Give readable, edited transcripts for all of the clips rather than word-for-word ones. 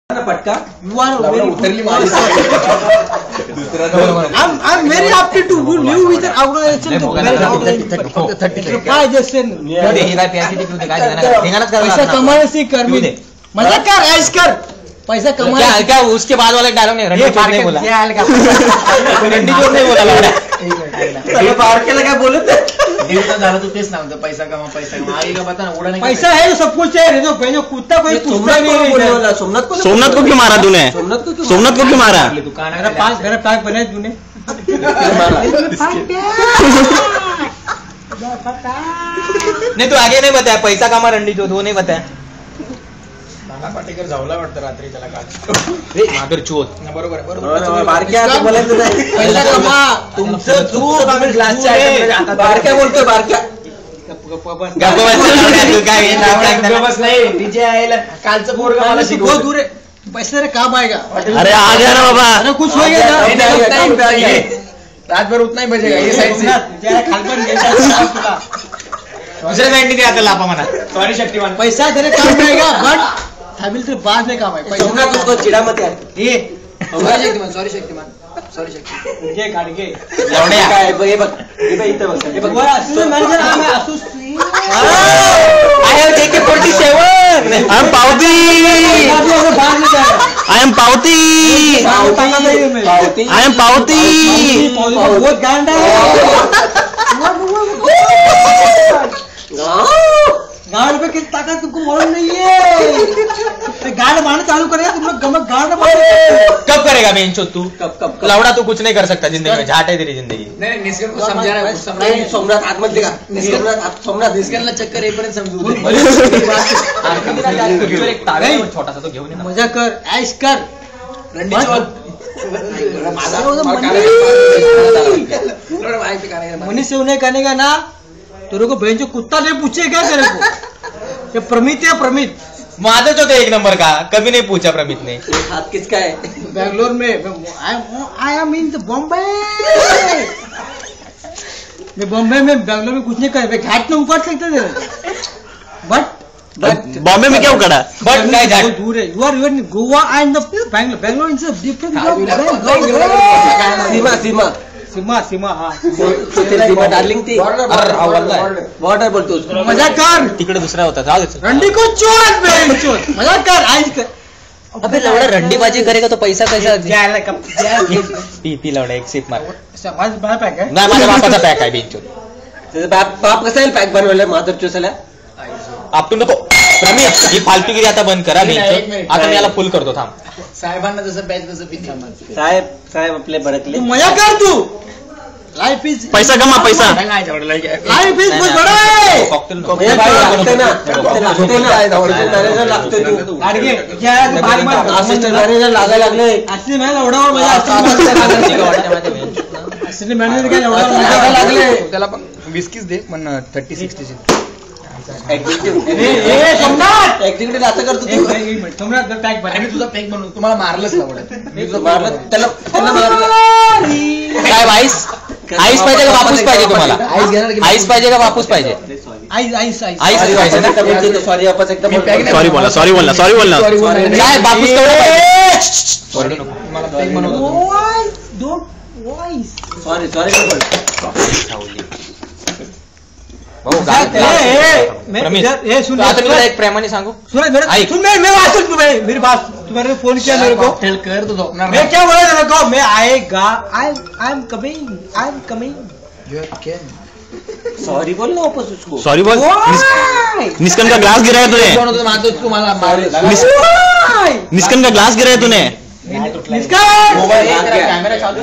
पटका उतरली I'm very happy to live with an organization to पैसा कमाने से कर मजा कर ऐश कर पैसा कमाने क्या उसके बाद वाला डायलॉग नहीं रंडी चोर नहीं बोला रंडी चोर नहीं बोला काय बोलत झालं तू तेच सांगतो पैसा कमा आगे का बता ना उड़ा नहीं पैसा है तो सब कुछ है जो भाई जो कुत्ता कोई पूछता नहीं सोमनाथ को क्यों मारा तूने सोमनाथ को क्यों मारा दुकान मेरा पास मेरा पैक बनाया तूने नहीं तू आगे नहीं बताया पैसा कमा रंडी चोर वो नहीं बताया पाटेकर जावला वाटतं रात्री त्याला काल मागर चोर बरोबर बारक्या बोलायचं नाही पैसा कमा तुमचं चूक आम्ही ग्लासच्या बारक्या बोलतोय बारक्या बस नाही डीजे आयला कालचं पोरगा मला बहुत दूर है पैसे तेरे काम आएगा अरे आ गया ना बाबा अरे कुछ हो गया रात भर उतना ही बजेगा ये साइड से दूसरे साइड नहीं आता लापा मना सॉरी शक्तिमान पैसा तेरे काम आएगा बट फैमिली से बाद में काम आएगा सोमनाथ उसको चिड़ा मत यार ये सॉरी शक्तिमान ये काट के काय हे बघ इथं बघ हे बघ मैनेजर I am पावती बहुत गांड है गांड पे किस ताकत तुमको मालूम नहीं है गांड मारना चालू करेगा तुम लोग गांड कब करेगा बेंचो तू कब लवड़ा तू कुछ नहीं कर सकता जिंदगी में झाट है तेरी जिंदगी नाही निस्कर को समजा रहा है सोमनाथ आतमध्ये का सोमनाथ निस्करला चक्कर येईपर्यंत समजू छोटा सा तो घेऊन मजा कर ऐश कर मनी से उन्हें कहने का ना तेरे को बहन जो कुत्ता नहीं पूछेगा तेरे को ये प्रमित है प्रमित माझा तो एक नंबर का कभी नहीं पूछा प्रमित ने हाथ किसका है बैंगलोर में I am in the Bombay मैं बॉम्बे में बैंगलोर में कुछ नहीं कर घाट में उकड़ सकते थे बट बॉम्बे में क्या उकड़ा बट नहीं झाट दूर है you are Goa and the Bangalore is different Seema हाँ सीमा डार्लिंग थी बॉर्डर बोलतो उसको मजा कर तिकडे दुसरा होता जाऊ दे रंडी को चोर मजा कर ऐश कर अबे लवड़ा रंडीबाजी करेगा तो पैसा कैसा पी लवड़ा एक सिप मार माझा पॅक आहे नाही माझ्या बापाचा पॅक आहे बेंचो त्याचा बाप कसा येईल पॅक बनवलाय माधर चोसाला आपण नको प्रमित ही फालतूगिरी आता बंद करा बेंचो आता मी याला फुल करतो थांब साहेबांना जसं पॅच तसं पिते साहेब आपले भडकले तू मजा कर तू लाइफ इज पैसा कमा पैसा लाइफ इज बहुत बड़ा है कॉकटेल लागतोय तू गाडगे क्या बारी मार असिस्टंट मॅनेजर लागायला लागले असली मॅनेजर एवढा मजा असली मॅनेजर काय एवढा मजा लागले त्याला पण विस्कीच दे पण 30-60 एक्झिक्युटिव्ह असं करतो तू सम्राट पॅक बन मी तुझा पॅक बनवून तुम्हाला मारलंच लावडं मारलं त्याला मारलं काय आईस पाहिजे का वापूस पाहिजे तुम्हाला आईस पाहिजे का वापूस पाहिजे आईस आईस पाहिजे ना सॉरी वापस एकदम सॉरी बोलना काय वापूस केवढं पाहिजे तुम्हाला पॅक बनवतो डोंट वॉइस सॉरी सुन आता मी तुला एक प्रेमाने सांगू सुन मैं बात सुन मेरी बात तुम्हारे फोन किया मेरे को कर तो झोपणार मैं क्या बोला तेरे को मैं आएगा आई एम कमिंग सॉरी बोल ना वापस उसको सॉरी बोल निस्कन का ग्लास गिराया तूने तुम्हाला निस्कन का ग्लास गिराया तूने कॅमेरा चालू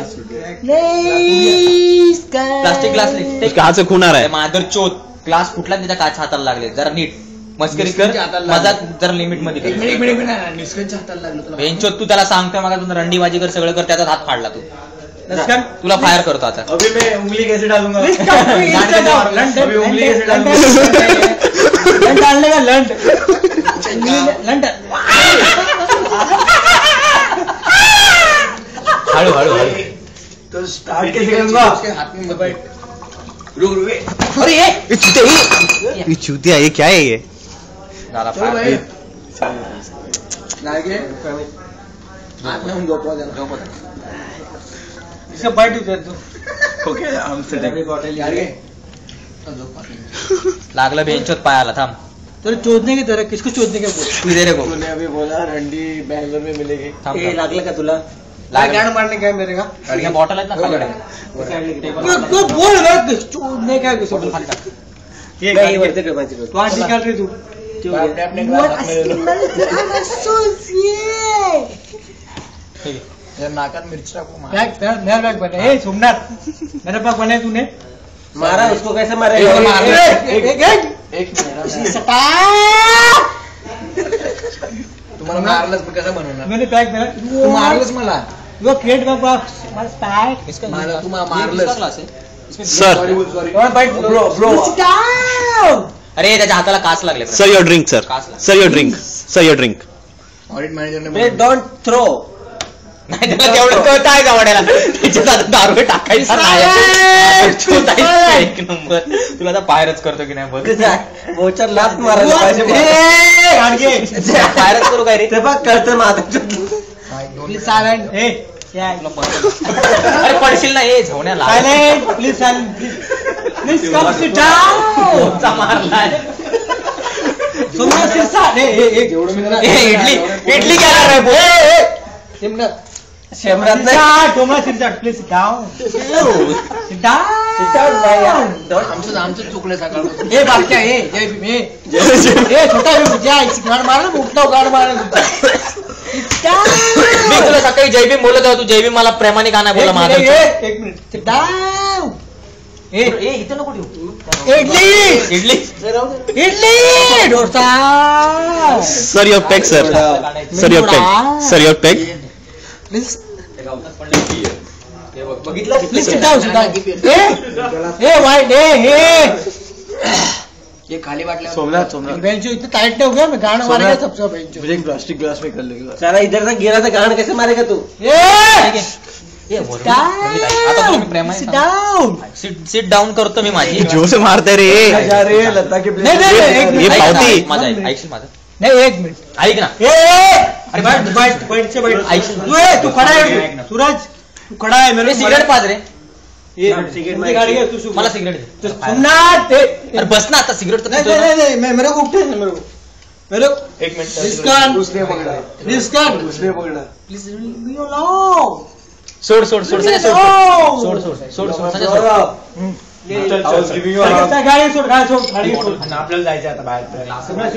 प्लास्टिक ग्लास उसके हाथ से खून आ रहा है माधर चोत ग्लास फुटला त्याच्या काच हाताला लागले जरा नीट मस्करी कर माझा जरा लिमिट मध्ये निस्कनच्या हाताला लागलं तुला बेंचोत तू त्याला सांगतोय मग तुला रंडीबाजी कर सगळं कर त्याचा हात फाडला तू तुला फायर करतो आता अभी मैं उंगली कैसे डालूंगा अभी उंगली कैसे डालूंगा लंड डालने का लंड हळू तो स्टार्ट कैसे करूंगा उसके हाथ में मत रुक अरे ये चूतिया ये क्या है ये झाला चलो भाई गाडगे हात लावून झोपवा त्याला. इसका बाइट उतर तू. ओके आमचं गाडगे लागलं बेंचोत पायाला थांब. तेरे चोदने की तरह किसको चोदने के बोल. तू दे रे भाऊ. तूने अभी बोला रंडी बैंगलोर में मिलेगी. थांब, ए थांब. लागलं का तुला? गाड़ मारने का है मेरे का. गाडग्या बॉटल आहेत ना खाली. तो बोल रहा चोदने का किसको बोल. ये नाही, वरती ठेव, वरती ठेव. तू आज निकाल रही तू. अपने अपने ग्लास हाथ में ले लो. यार नाकात मिर्ची टाकू मार. बैग मेरा बैग बने. ए सोमनाथ मेरा बैग बने तूने. मारा उसको कैसे मारा? एक मार. एक मिनिट. तुम्हाला मारलंच पण कसं बनवणार? मैंने बैग मेरा. तू मारलंच मला. वो क्रिएट बैग बॉक्स माय बैग. मला तू मारलंस. सर और बाइट ब्रो ब्रो. अरे त्याच्या हाताला काच लागले. Sir your drink sir. Sir your drink. Sir your drink. Audit मॅनेजरने ए डोंट थ्रो. नाही त्याला तेवढं कळत आहे गावड्याला. त्याच्यात आता दारू टाकायचा नाही. एक नंबर. तुला आता बाहेरच करतो की नाही बघ. बोचर लात मारायला पाहिजे. बाहेरच करू काय रे. ते बघ कळतं माझं. Please silent. ए अरे पडशील ना ए झवण्याला. Silent please silent please come sit down. मारलाय. सोमनाथ सिरसा. ए जेवढं मी ए, इडली इडली काय करणार बोल. शेमरात नाही. Somnath Sirsa please sit down. Sit down. आमचं चुकलं सकाळ. ए बारक्या ए जय भीम. ए छोटा भीम जय गाड मारला उठलो गाड मारला. मी तुला सकाळी जयभीम बोलत होतो. तू जयभीम मला प्रेमाने गाणं बोला माझं. एक मिनिट सिट डाउन. ए इथं नको ठेवू. Idli idli idli dosa. Sir your peg sir. Sir your peg. Sir your peg. Please बघितलं? Please sit down. ए वाइट ए हे खाली वाटलं. सोमनाथ सोमनाथ बेंचो इतना टाइट नहीं हो गया मैं गाना मारेगा सबसे बेंचो. मुझे एक प्लास्टिक ग्लास में कर लेगा. साला इधर तक गिरा था गान कैसे मारेगा तू? आता तुला मी प्रेमाने सिट डाउन. सिट डाऊन करतो मी माझी. जो से मारते रे. जा रे लता के नहीं नहीं एक ये मिनट. पावती. माझा ऐकशील माझं. नहीं एक मिनट. ऐक ना. अरे बैठ बैठ बैठ से बैठ. तू खड़ा है सूरज. तू खड़ा है मेरे सिगरेट पाज रे. सिगरेट गाड़ी है तू मला सिगरेट दे. सोमनाथ. अरे बस ना आता सिगरेट तर नहीं पितोय ना. नहीं नहीं मैं मेरे को उठे मेरे को एक मिनट. डिस्काउंट. उसने पकड़ा. डिस्काउंट. उसने पकड़ा. Please me allowed. सोड सोड सोड संजय, सोड सोड सोड सोड सोड संजय, सोड. चल चल give you a hug. गाडी सोड गाडी सोड गाडी सोड. आपल्याला जायचं आता बाहेर.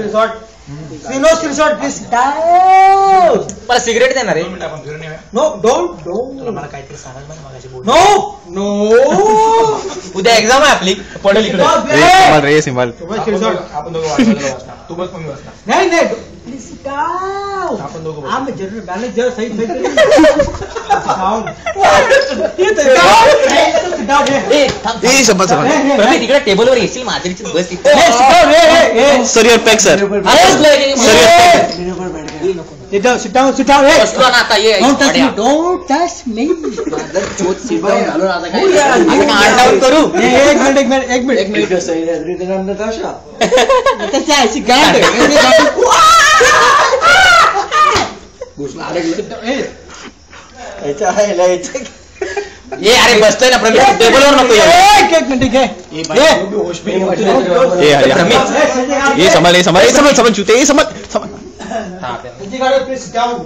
रिसॉर्ट सिनोस रिसॉर्ट प्लीज डाउन. मला सिगरेट देणार रे. आपण फिरून येऊया. नो डोंट मला काहीतरी सांगाल मला मगाशी बोल. No no. उद्या एक्झाम आहे आपली. पडेल इकडे. रे सिंबल. आपण दोघं वाचणार. तू बस मग मी वाचणार. नहीं नहीं प्लीज डाउन. आपण दोघं I'm a general manager. सही सही डाउन. ये तो डाउन है. ए थांब. ए संबल संबल. प्रवीण, तिकडे टेबलवर येशील माझ्याची बस तिथे. Sir your peg sir. अरे बसलोय की sir your Peck. Sit down, sit down, sit down. Hey, बसलो ना आता ये. don't touch me. Don't touch me. हात डाऊन करू. एक मिनिट. एक मिनिट कसं आहे everything under Natasha. त्याची आईची गाठ. याच्या आहे याच्या. ये अरे बसलोय ना प्रवीण, टेबलवर नको ये. एक मिनिट ठीक है. होश में नहीं ए अरे ये संभल ये संभल ये संभल संभल चूते ये संभल संभल. तुझी गाडी please down.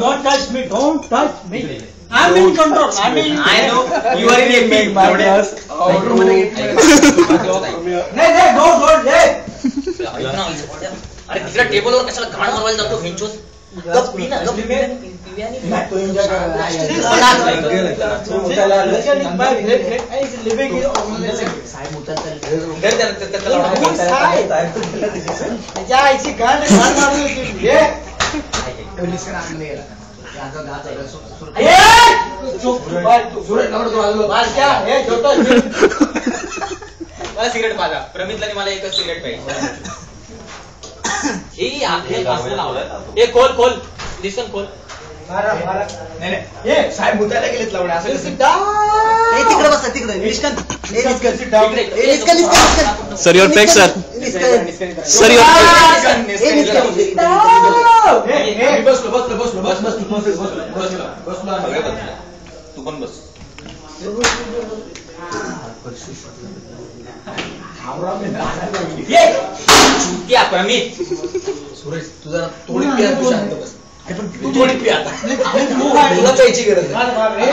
Don't touch me. Don't touch me. I'm in control. I know you are in a big नहीं don't. अरे तिकडे टेबलवर कशाला घाण मारवायला जातो हिंचोस. गप पी ना, गप पिव्याने. तो एन्जॉय कर. मला सिगरेट पाजा. प्रमितला मला एकच सिगरेट पाहिजे. हे आपल्या बाजूला लावलं. हे खोल खोल दिसन खोल. साहेब मुद्द्याला गेलेत लावणे असं कसं? तिकडे बसा तिकडे Nishkant sir your peg sir sir your बसलो तू पण बस प्रमित सुरेश तुझा थोडी पिया तू शांत बस पण तू थोडी पिया आता तुला प्यायची गरज आहे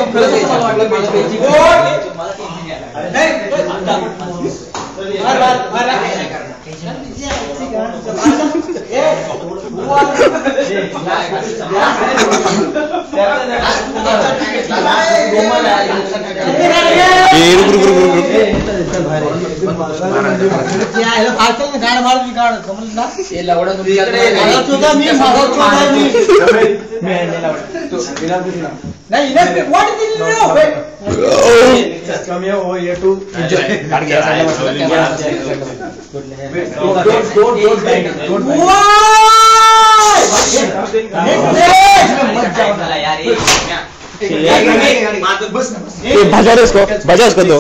भजा उसको दो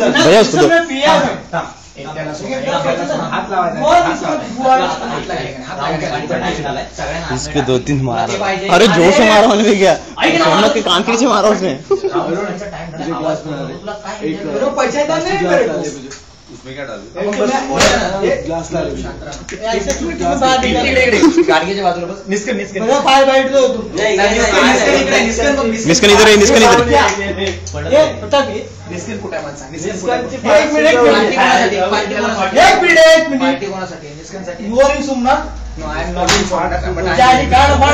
इसके 2-3 मारा अरे जोर से मारा मैंने भी क्या सोमनाथ के कानखड़ी से मारा उसने उसमें क्या डालू गाडगेच्या बाजूला बस निस्कन पाय बाईट दो तू निस्कन इधर है निस्कन इधर निस्कन कुठे माणसा एक मिनिट कोणासाठी निस्कनसाठी you are in Somnath no I am not in Somnath जानी गाड मार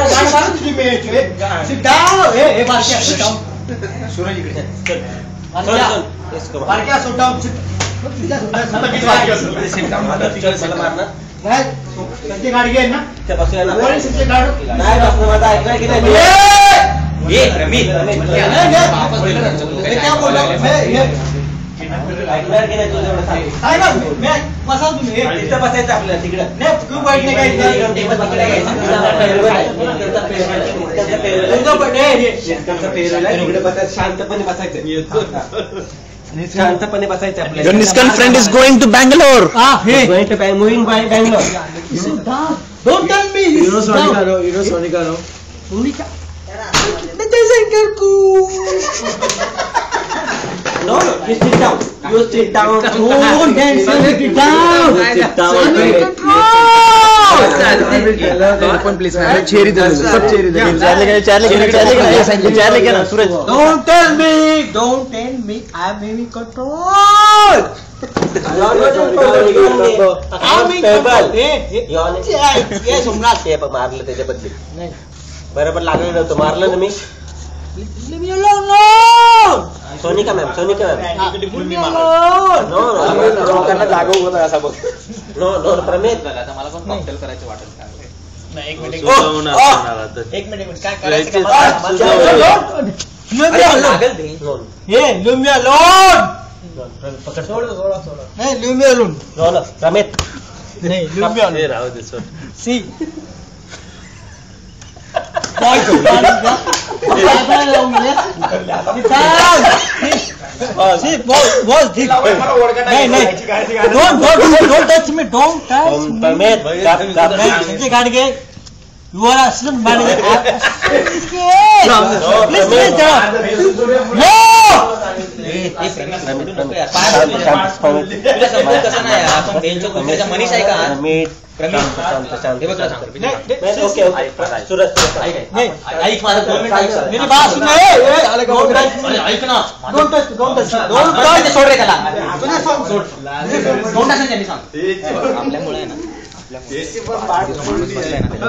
तुझी मेच सिट डाउन ए बारक्या सिट डाउन सूरज इकडे बारक्या सिट डाउन संजय गाडगे आहे ना संजय बसायचं आपल्याला तिकडे शांतपणे बसायचं शांतपणे बसायचं आपल्याला Your Niskan friend is going to Bangalore. moving by Bangalore. Don't tell me. Sonika. No, you sit down. You sit down. Don't dance. Sit down. Sit down. Cherry दे सब चेरी दे चार लेके ना Suraj Don't tell me. I'm in control. ये सोमनाथ ते मारलं त्याच्या बदली बरोबर लागलं नव्हतं मारलं ना मी Leave me alone. Sonika ma'am Leave me alone. No लोकांना जागो होता असा बघ नो प्रमेत आता मला पण कॉकटेल करायचं वाटेल एक मिनिट काय Leave me alone. पकड Hey, leave me alone. प्रमेत नहीं, leave me alone. राहू दे सोड See. Boys, See, boss, नहीं, don't touch me, don't touch me. प्रमेत Sanjay Gadge, you are assistant manager. Please, no. Manish आहे का ऐक माझं 2 मिनिट मेरी बात सुन ऐक ना Don't touch. सोड रे त्याला सोड आपल्यामुळे आहे ना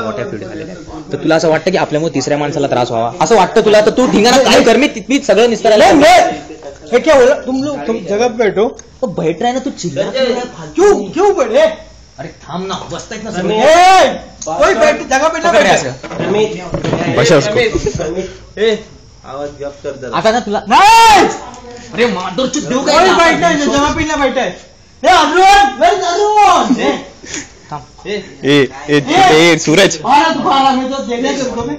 मोठ्या पिढी झालेल्या तर तुला असं वाटतं की आपल्यामुळे तिसऱ्या माणसाला त्रास व्हावा असं वाटतं तुला तर तू ढिंगाणा काय कर मी सगळं निस्तारायला ये क्या बोला तुम जगह पे बैठो तो बैठ रहा है ना तू चिल्ला क्यों बैठे अरे थांब ना बसतायत ना कोई बैठ जगह पे ना बैठे बसा उसको आवाज गप कर जरा आता ना तुला नहीं अरे माधुरची देऊ कोई बैठा है जगह पे ना बैठा है अरुण ए सूरज मैं तो देखने तुमको मैं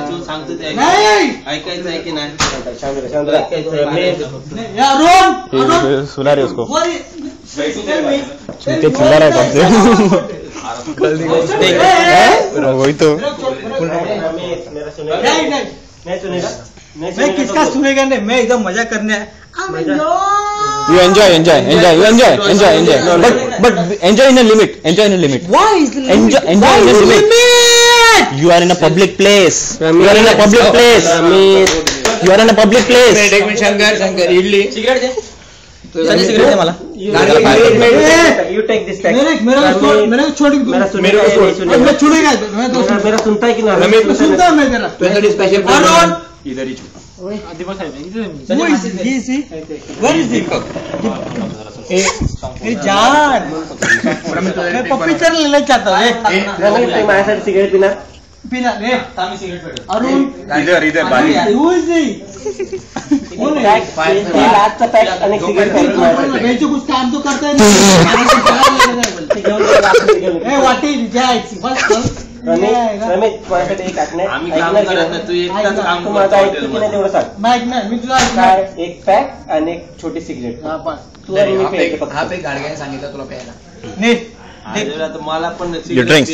तू सांगतो ते नहीं ऐकायचं आहे की नाही अरुण सुना रहे उसको वही चूते चिल्ला रहा है कौन से वही तो मैं किसका सुनेगा नहीं, मैं एकदम मजा करने You enjoy, but enjoy in a limit. Why is the Enjoy in a limit. You are in a public place. You are in a public place. एक मिनिट शंकर इडली सिगरेट दे संजय सिगरेट दे मला. You take this pack. मेरे छोड़ मैं छुड़ेगा मैं तो मेरा सुनता है कि ना? सुनता मैं तेरा तुझ्यासाठी स्पेशल अरुण इधर ही Who is he? Where is he? जान मैं पपीचर लेना चाहता हूँ माझ्यासाठी सिगरेट पिणार पीना रे आम्ही सिगरेट पेटवतो अरुण इधर बारी. Who is he? कौन है? आजचा पॅक आणि सिगरेट बेंच कुछ काम तो करता ही नहीं वाटी रिजैक्ट बस रमेश माझ्यासाठी एक आम्ही काम करत नाही तू एकटाच काम तू माझा ऐकतो की नाही तेवढं सांग. माइक नाही मी तुला काय एक पॅक आणि एक छोटी सिगरेट हा बस तू आणि मी प्यायचं फक्त. हा पे गाडग्याने सांगितलं तुला प्यायला नीट मला पण You drink.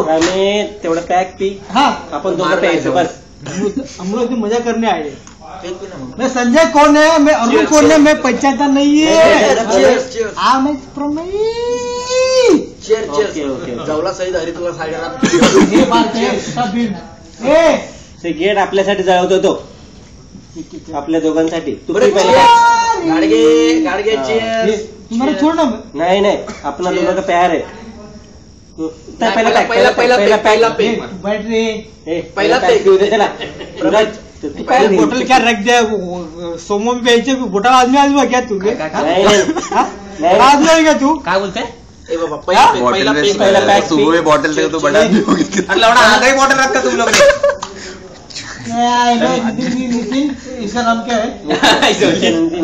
रमेश तेवढं पॅक पी हाँ आपण दोघं प्यायचं बस. हम लोग मजा करने आए हैं. मैं संजय कौन है, मैं अरुण कौन है, मैं पहचानता नहीं है. हाँ मैं ओके ओके जवला सहित हरी तुला साईडला ये बात है सब बिल ए सिगरेट आपल्यासाठी जळवतो तो आपल्या दोघांसाठी तू बरं, पी पहिला. गाडगे cheers. तुम्हारा छोड़ना मैं नाही आपण दोघं का प्यार आहे. पहिला पॅक पहिला पे बैठ रे पहिला पॅक pack. घेऊ दे त्याला. तू काय रे? बोतल क्या रख दिया सोमो में बेचे बोतल आदमी हुआ क्या तू नाही, नाही. आदमी है क्या तू काय बोलते ए बाबा पहिला pack सुबह में बॉटल दे तो बड़ा आदमी हो गया. आधा ही बॉटल रखा तुम लोग नितिन इसका नाम क्या है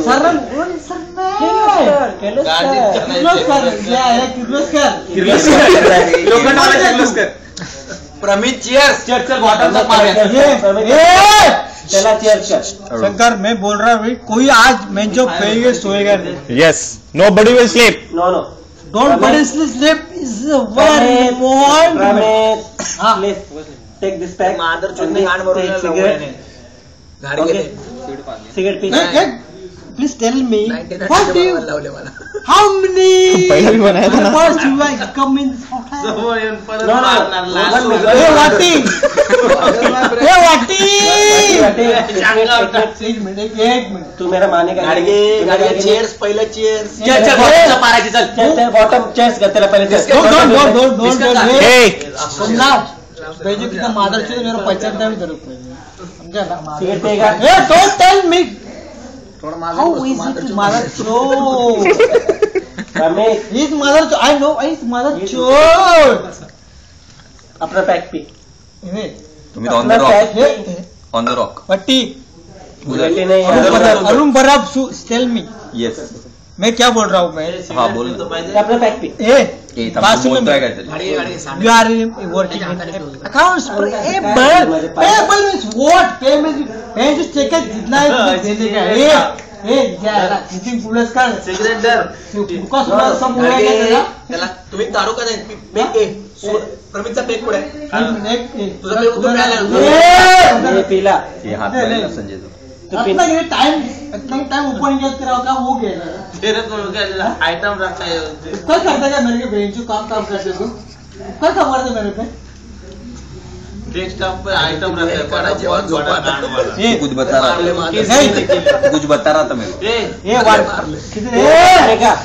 सर प्रमित cheers. चल बॉटल त्याला चेअर्स कर. शंकर मैं बोल रहा हूँ कोई आज मैं जो पेगे सोएगा नहीं. Yes, nobody will sleep. No no don't but sleep is very important. Ramesh please take this pack. मादर चुन्नी गाण बरोबर सिगरेट गाडगे सिगरेट पी. Please tell me 99 what do you लावले मला हाउ मेनी पहला भी बनाया था ना. First you are come in a वाटी एक मिनट तू मेरा मानेगा गाडगे cheers. पहिला cheers. मारायची चल बॉटम चेस कर त्याला पहिले डोंट Hey, समझा बेजो कितना मादर से मेरा पहचानता भी जरूरत है समझा ना. Cigarette Pega. A don't tell me थोडं हाउ इज इट मदर चो रमेश इज मदर चो आई नो इज मदर चो. अपना पॅक पी. तुम्ही on the rock. On the rock. पट्टी बुलेटे नाही अरुण बराब टेल मी Yes. मैं क्या बोल रहा हूँ मैं हाँ बोल. अपना पॅक पी. ए बात सुन Gadge you are working in accounts payable means what pay just check it जितना है देने का. ए क्या नितिन पुलिस का सिगरेट दर तुमका सुना सब बोला क्या तेरा त्याला तुम्ही दारू का नाही पेक प्रमितचा पेक पुढे तुझा पेक उतरून ये पीला ये हाथ में संजय तो. इतना ये टाइम ऊपर नहीं तेरा का हो गया आइटम रखा है क्या करता क्या मेरे के बेंच काम करते हो क्या काम करते मेरे पे डेस्कटॉप पे आइटम रखा है ये कुछ बता रहा नहीं कुछ बता रहा था मेरे को. ये कितने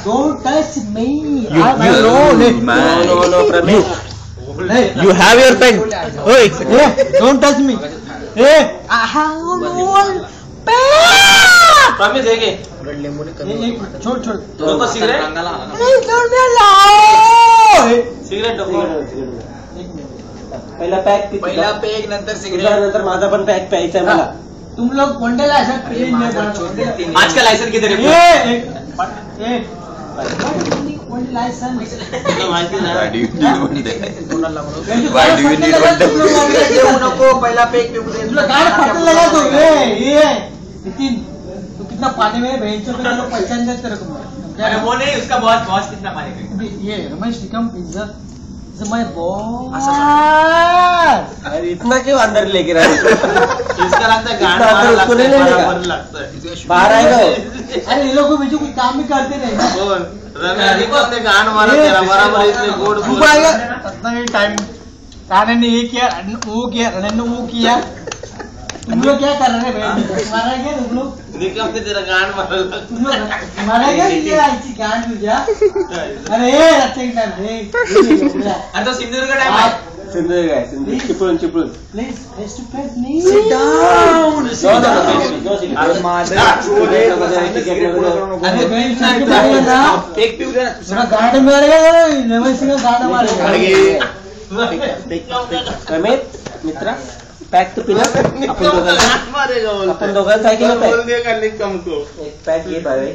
डोंट टच मी आई नो नो प्रमेश नहीं You have your pen. Oi. Don't touch me ए हाउ नो प्रमित है के छोड़ छोड़ लोग सिगरेट सिगरेट पहिला पॅक पी. पहिला पेक नंतर सिगरेट नंतर माझा पण पॅक प्यायचा आहे मला. तुम लोग वनडे लाइसेंस आज का लाइसेंस किधर है Only license. Why do you need one there? Why do you need one येऊ नको पहिला पेक पिऊ दे तुला गाड़ फटने लगा तो ये नितिन तू कितना पानी में बेंचो पे लोग पहचान जाते तेरे को अरे वो नहीं उसका बॉस कितना पानी में ये रमेश निकम इज्जत माय बॉस अरे इतना क्यों अंदर लेके रहा है इसका लगता है गाना उसको नहीं लेने का लगता है बाहर आएगा वो। अरे ये लोग बीच कुछ काम भी करते नहीं ना रमेश ने गान मारा तेरा बराबर इसने गोड तू आएगा इतना ही टाइम राणे ने ये किया वो किया राणे ने वो किया तुम लोग क्या कर रहे हैं भाई मारा क्या तुम लोग निकम ने तेरा गान मारा तुम लोग मारा क्या ये ऐसी गान तुझा अरे ये अच्छे टाइम दे आता सिंधुदुर्ग टाइम आहे सिंधुदुर्ग आहे Sindhudurg Chiplun please face to face नहीं Sit down. अरे बेंच ना पेक पिऊ दे ना थोड़ा गार्ड मारेगा रमेश सिंह गार्ड मारेगा रमेश मित्रा पॅक तर पिला आपण दोघांना काय केलं बोल दे का निकम को एक पॅक ये भाई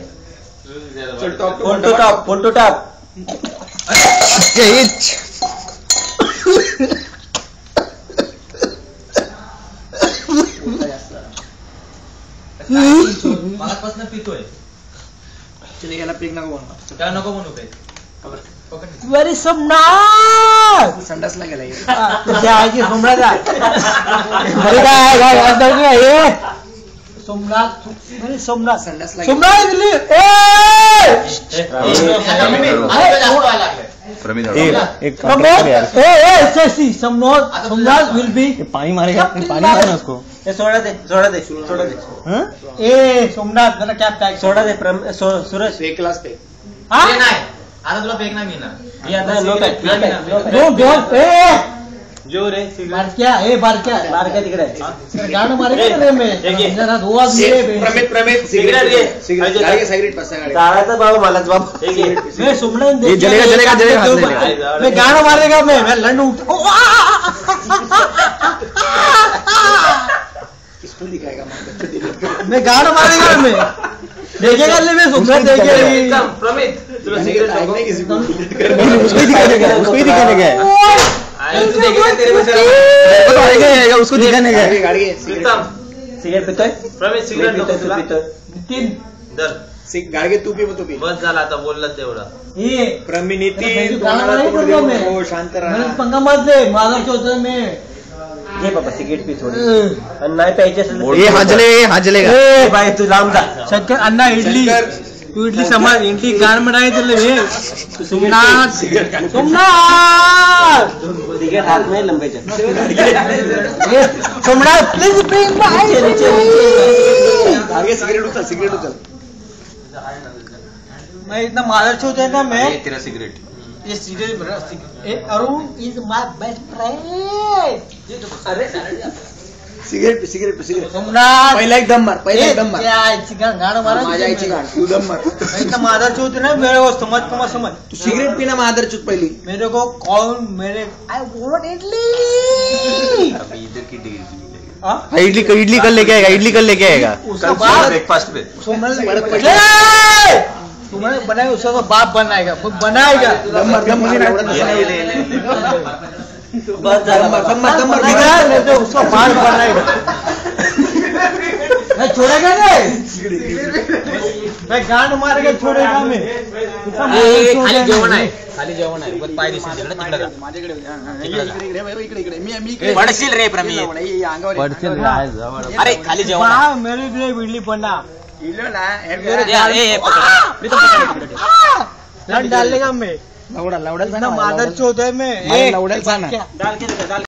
चल टॉप फोन टू टॉप मगापासून पितोय चल याला पेक नको बनवा त्याला नको म्हणू पेक वेरी सोमनाथ संडासला गेला ये. तुझ्या आईची सोमनाथ आहे अरे काय अंदर काय हे सोमनाथ वेरी सोमनाथ संडासला सोमनाथ दिल्ली एक सोमनाथ विल बी पानी मारेगा पानी मारना उसको सोडा दे हाँ? ए सोमनाथ जरा क्या पैक सोडा दे सूरज एक क्लास पेक हाँ ते नाही आता तुला पेक नाही मिळणार हे आता नो सिगरेट पॅक, नो नाही पॅक, मिळणार. No pack. डोंट ए जो रे बारक्या बारक्या तिकडे आहे. गाणं मारेगा रे मैं जरा धुआ दिए प्रमित सिगरेट घे. सिगरेट गाड़ी सिगरेट पास गाड़ी जाळाचा बाबा मलाच बाबा मैं सोमनाथ ये जलेगा हाथ ले लेगा। मैं गाना मारेगा मैं लंड उठ किसको दिखाएगा मैं गाना मारेगा मैं देखेगा ले मैं सोमनाथ देखेगा एकदम प्रमित तुला सिगरेट नको किसी को उसको ही दिखाने का है, उसको ही दिखाने का है अरे तू देखेगा तेरे में शर्म वो तो आएगा ही आएगा, उसको दिखाने का है गाड़ी प्रीतम सिगरेट पितोय प्रमित सिगरेट नको तू तुला पितोय नितिन धर गाड़ी के तू पी तू पी बस झाला आता बोलला तेवढा ये प्रमिनीती गाना मारेगा तो मैं शांत मैंने राहा पंगा मत ले माझा चौथा में घे बाबा सिगरेट पी थोडी आणि नाही प्यायची असेल तर- ये हाथ जलेगा ए बाई तू लांब जा शंकर अन्ना इडली तू इडली समज इडली गान बनाई तर हे सोमनाथ सोमनाथ सिगरेट हात नाही लंबायचे सोमनाथ प्लीज ब्रिंग माय आगे सिगरेट उचल मैं इतना मादर चौथ है ना मैं ये तेरा सिगरेट ये cigarette Arun is my best friend cigarette Somnath पहिला एक दम मार गाणं मारा माझ्या आईची गाण तू दम मार इतना मादर चौथ है ना मेरे को समझ तू सिगरेट पीना मादर चुत पहिली मेरे को कौन मेरे आई वांट इडली अभी इधर की डिग्री हाँ? इडली कल लेके आएगा उसका बाप ब्रेकफास्ट पे तुम्हारे बनाए उसका तो बाप बनाएगा वो बनाएगा दम मार बस झालं बनाएगा नहीं तो उसका बाप बनाएगा मैं छोड़ेगा नहीं मैं गांड मारेगा छोड़ेगा मैं खाली जेवण आहे पण पाय दिसेल तिकडे जा इकडे पडशील रे प्रमित अरे खाली जेवण आहे. मेरे लिए इडली बना ए, पकड. लड़ डालेगा मैं लावडा इतना मादर चौथ है मैं लवड्याला सांग ना. डाल के